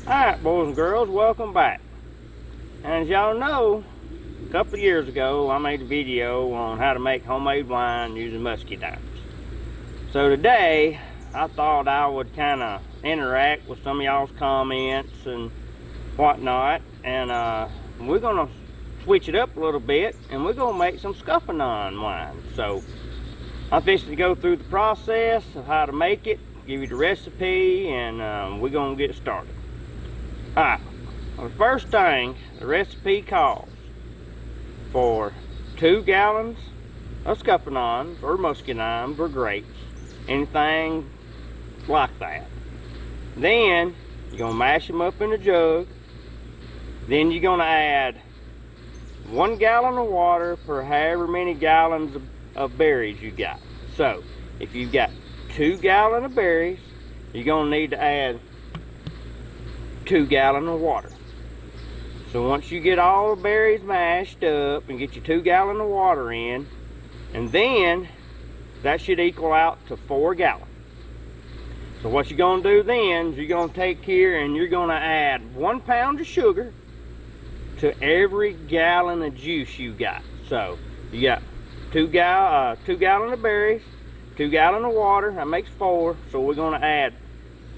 Alright, boys and girls, welcome back. And as y'all know, a couple of years ago I made a video on how to make homemade wine using muscadines. So today I thought I would kind of interact with some of y'all's comments and whatnot, and we're going to switch it up a little bit and we're going to make some Scuppernong wine. So I'm fixing to go through the process of how to make it, give you the recipe, and we're going to get started. Alright, well, the first thing, the recipe calls for 2 gallons of Scuppernongs or muscadines or grapes, anything like that. Then you're going to mash them up in a jug. Then you're going to add 1 gallon of water per however many gallons of berries you got. So if you've got 2 gallons of berries, you're going to need to add 2 gallons of water. So once you get all the berries mashed up and get your 2 gallons of water in, and then that should equal out to 4 gallons. So what you're going to do then is you're going to take here and you're going to add 1 pound of sugar to every gallon of juice you got. So you got 2 gallons of berries, 2 gallons of water, that makes 4. So we're going to add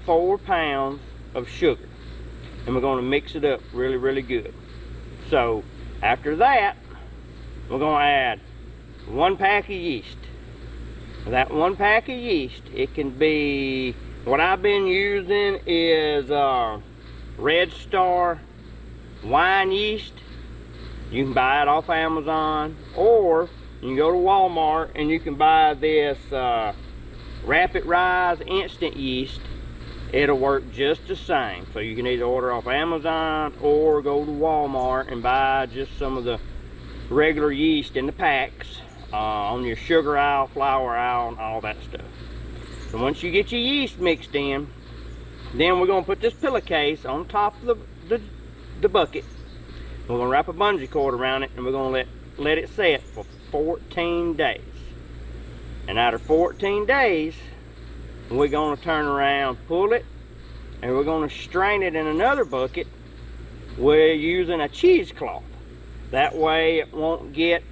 4 pounds of sugar. And we're going to mix it up really good. So after that, we're going to add 1 pack of yeast. That 1 pack of yeast, it can be, what I've been using is Red Star wine yeast. You can buy it off Amazon, or you can go to Walmart and you can buy this Rapid Rise instant yeast. It'll work just the same. So you can either order off Amazon or go to Walmart and buy just some of the regular yeast in the packs on your sugar aisle, flour aisle, and all that stuff. So once you get your yeast mixed in, then we're going to put this pillowcase on top of the bucket. We're going to wrap a bungee cord around it and we're going to let it set for 14 days. And after 14 days, we're going to turn around, pull it, and we're going to strain it in another bucket. We're using a cheesecloth. That way it won't get,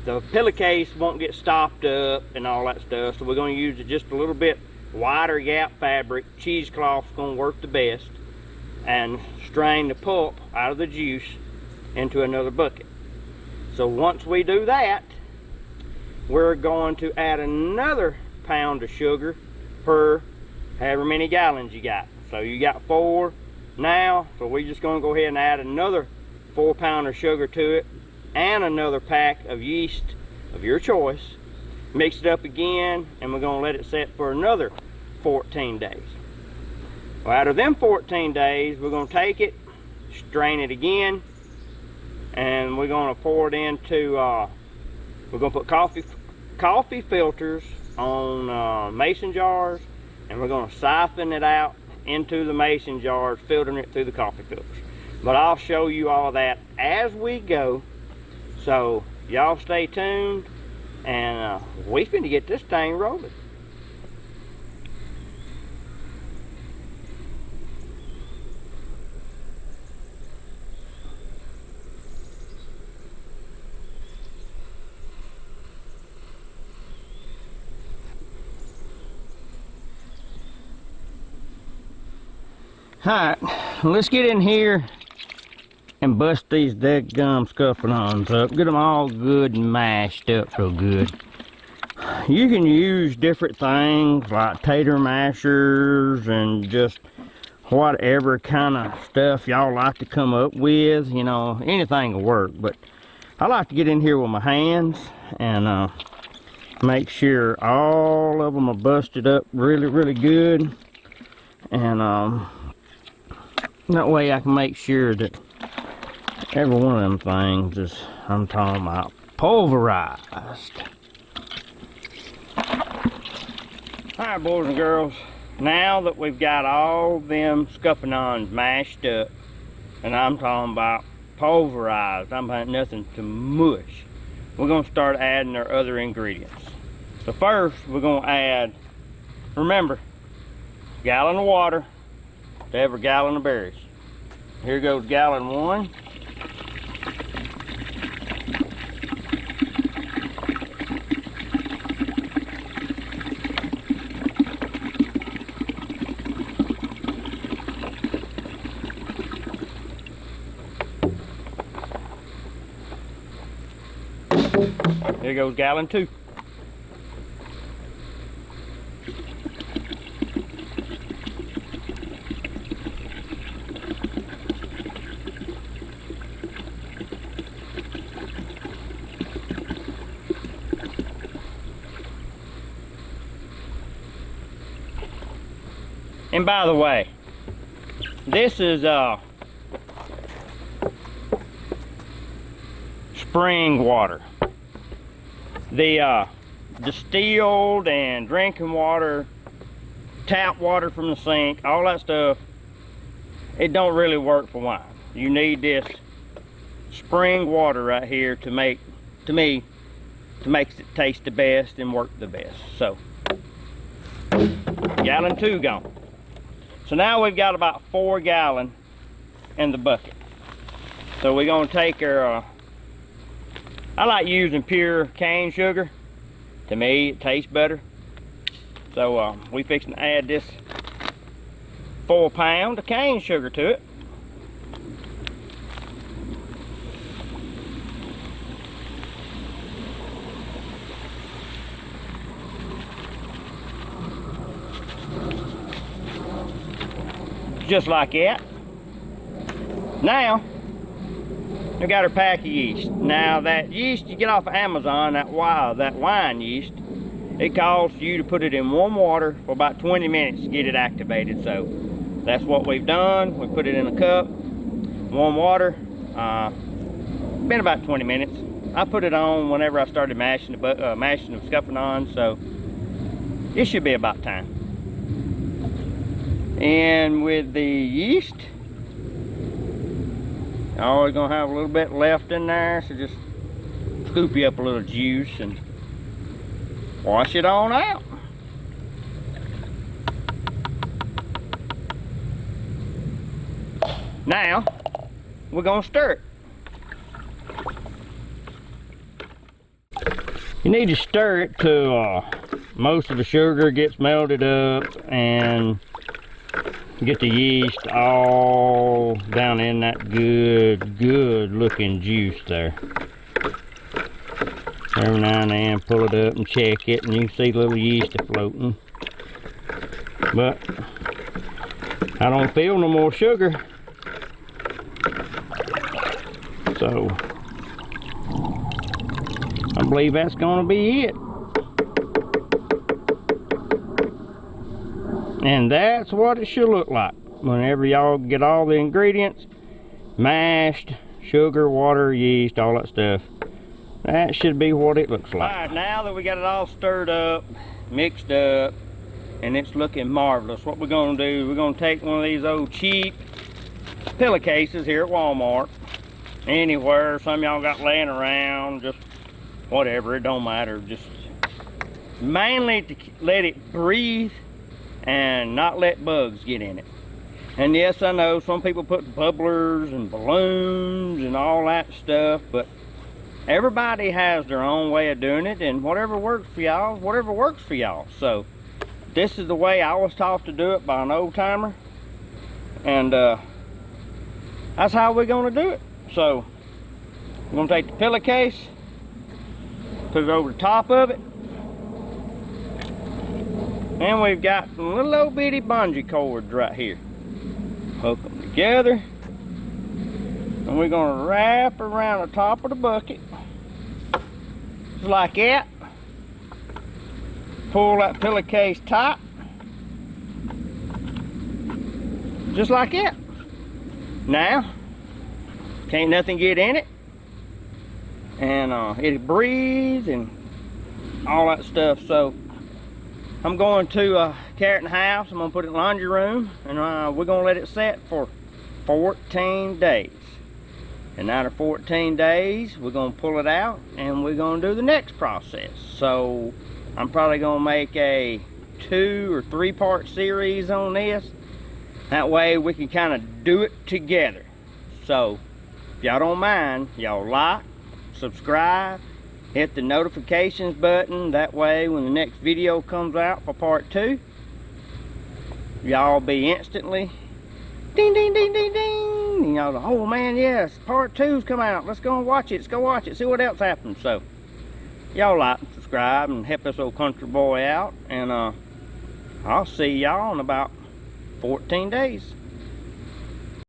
the pillowcase won't get stopped up and all that stuff. So we're going to use it just a little bit wider gap fabric. Cheesecloth's going to work the best. And strain the pulp out of the juice into another bucket. So once we do that, we're going to add another pound of sugar per however many gallons you got. So you got 4 now, so we're just going to go ahead and add another 4 pounds of sugar to it and another pack of yeast of your choice. Mix it up again and we're going to let it set for another 14 days. Well, out of them 14 days, we're going to take it, strain it again, and we're going to pour it into, we're going to put coffee filters on mason jars, and we're going to siphon it out into the mason jars, filtering it through the coffee filters. But I'll show you all that as we go, so y'all stay tuned, and we finna get this thing rolling. Alright, let's get in here and bust these dead-gum Scuppernongs up. Get them all good and mashed up real good. You can use different things like tater mashers and just whatever kind of stuff y'all like to come up with. You know, anything will work. But I like to get in here with my hands and make sure all of them are busted up really good. And that way I can make sure that every one of them things is, I'm talking about, pulverized. Alright, boys and girls, now that we've got all them Scuppernongs mashed up, and I'm talking about pulverized, I'm about nothing to mush, we're going to start adding our other ingredients. So first, we're going to add, remember, gallon of water, to every gallon of berries. Here goes gallon 1. Here goes gallon 2. And by the way, this is spring water. The distilled and drinking water, tap water from the sink, all that stuff, it don't really work for wine. You need this spring water right here to make, to me, to make it taste the best and work the best. So, gallon 2 gone. So now we've got about 4 gallons in the bucket. So we're gonna take our, I like using pure cane sugar. To me, it tastes better. So we fixing to add this 4 pounds of cane sugar to it. Just like that. Now, we got our pack of yeast. Now that yeast you get off of Amazon, that wine yeast, it calls you to put it in warm water for about 20 minutes to get it activated. So that's what we've done. We put it in a cup, warm water, been about 20 minutes. I put it on whenever I started mashing the Scuppernongs, so it should be about time. And with the yeast, always gonna have a little bit left in there, so just scoop you up a little juice and wash it on out. Now we're gonna stir it. You need to stir it till most of the sugar gets melted up and get the yeast all down in that good looking juice there. Every now and then pull it up and check it, and you can see little yeast floating. But I don't feel no more sugar. So I believe that's gonna be it. And that's what it should look like whenever y'all get all the ingredients mashed, sugar, water, yeast, all that stuff. That should be what it looks like. All right, now that we got it all stirred up, mixed up, and it's looking marvelous, what we're gonna do, we're gonna take one of these old cheap pillowcases here at Walmart, anywhere, some y'all got laying around, just whatever, it don't matter, just mainly to let it breathe and not let bugs get in it. And yes, I know some people put bubblers and balloons and all that stuff, but everybody has their own way of doing it, and whatever works for y'all, whatever works for y'all. So this is the way I was taught to do it by an old timer, and that's how we're gonna do it. So we're gonna take the pillowcase, put it over the top of it, and we've got some little old bitty bungee cords right here. Hook them together, and we're gonna wrap around the top of the bucket, just like that. Pull that pillowcase tight, just like that. Now, can't nothing get in it, and it breathes and all that stuff. So I'm going to carry it in the house. I'm gonna put it in the laundry room, and we're gonna let it set for 14 days. And after 14 days, we're gonna pull it out, and we're gonna do the next process. So I'm probably gonna make a 2 or 3 part series on this. That way we can kind of do it together. So, if y'all don't mind, y'all like, subscribe, hit the notifications button. That way when the next video comes out for part 2, y'all be instantly ding ding ding ding ding. And y'all go, oh man, yes, part 2's come out. Let's go and watch it. Let's go watch it. See what else happens. So, y'all like and subscribe and help this old country boy out. And I'll see y'all in about 14 days.